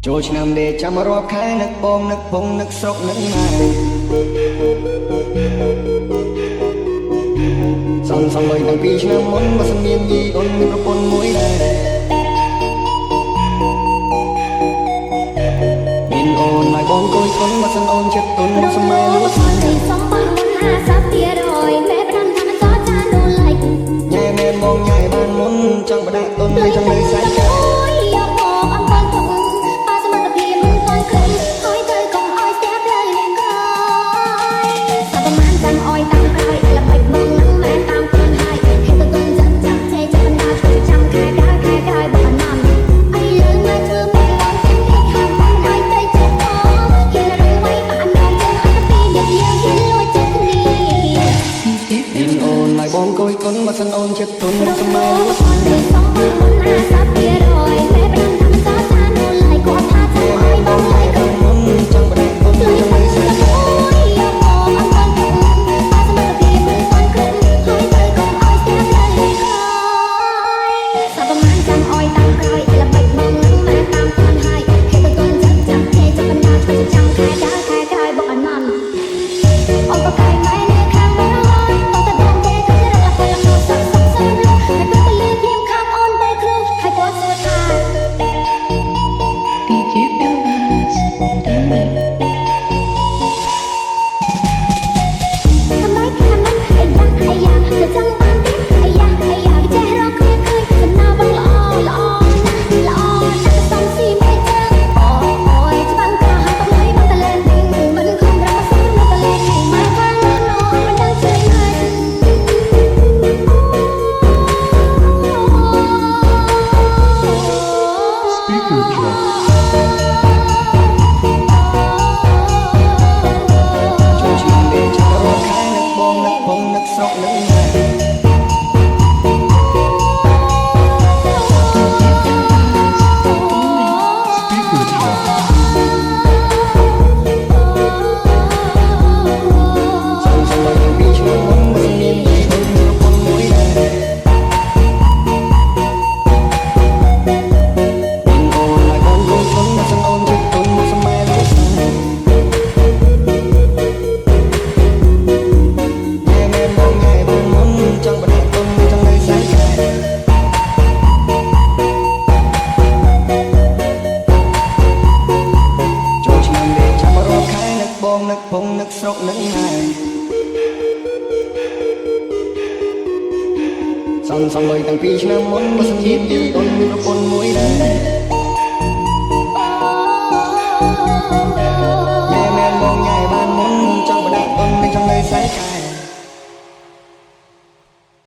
ចូលឆ្នាំដេចាំរាប់ខែនឹកបងនឹកពងនឹកស្រុកនឹកម៉ែសំបីតាំងពីឆ្នាំមុនបើសិនមានយីអូនមានប្រពន្ធមួយដែរមានអូនហើយបងគួយគុនបើសិនអូនចិត្តទុនមកសម័យលួចសំបងមុន50%មេផ្ដាំថាមិនចោលចានូឡៃញ៉ែមែនបងញ៉ែបានមុនចង់បដាក់ទុនហើយចង់លើសាច់កែយកមកអំបិលទុកប៉ាសមត្ថភាពមិនទាន់គ្រប់ហើយទៅកុំអោយស្ទះផ្លូវលេងក្រោយសាប់ប្រមាណចាំអោយតាមក្រោយល្បិចបងនឹងមែនតាមខ្លួនហើយហេតុទៅទុនចាំឆេចាំបណ្ដាធ្វើចាំខែក្រោយបងណាំអីលើមកធ្វើមិនឡើងទាំងហេតុខាងបងឲ្យទៅចិត្តអហ៊ានរងໄວបាននងចឹងឲ្យពីយកយើងហ៊ានលួចចិត្តគ្នាមានអូនហើយបងគួយគុនបើសិនអូនចិត្តទុនមកសម័យលួចសំបងមុន50%មេផ្ដាំថាមិនចោលចានូឡៃគាត់ថាចាំអោយបងឡៃក៏មុនចង់បដាក់ទុនចង់លើសាច់កែយកមកអំបិលទុកប៉ាសមត្ថភាពមិនទាន់គ្រប់ហើយទៅកុំអោយស្ទះផ្លូវលេងក្រោយសាប់ប្រមាណចាំអោយតាមក្រោយល្បិចបងនឹងមែនតាមខ្លួនហើយហេតុទៅទុនចាំឆេចាំបណ្ដាធ្វើចាំខែក្រោយបងអនន់អូនប្រកែកម៉ែនៅខាងមើលហើយតោះតែបងគេគឺរកតែលំនោះសឹកលុះហើយទៅលើភ្លាមខាងអូនទៅគ្រូហើយគាត់សួរថា DJ Elvis, don't make ทำไมขนาดนั้นไอ้ยาจะจังบ้านดิไอ้ยาใจเราเคยสนาบังละอต้องสีไม่เจอโอ้ยจะบังกระหายต้องเลยบังตะเลนดิ่งมันคงรักษาไม่ตะเลนให้มาฟังน้องมันดังใจเงิน speaker drop. ចូលឆ្នាំដេចាំរាប់ខែនឹកបងនឹកពងនឹកស្រុកនឹកម៉ែ Speaker drop. សំបីតាំងពីឆ្នាំមុនបើសិនមានយីអូនមានប្រពន្ធមួយដែរមានអូនហើយបងគួយគុនបើសិនអូនចិត្តទុនមកសម័យលួចញ៉ែមែនបងញ៉ែបានមុនចង់បដាក់ទុនចង់លើសាច់កែចូលឆ្នាំដេចាំរាប់ខែនឹកបងនឹកពងនឹកស្រុកនឹកម៉ែសំបីតាំងពីឆ្នាំមុនបើសិនមានយីអូនមានប្រពន្ធមួយដែរ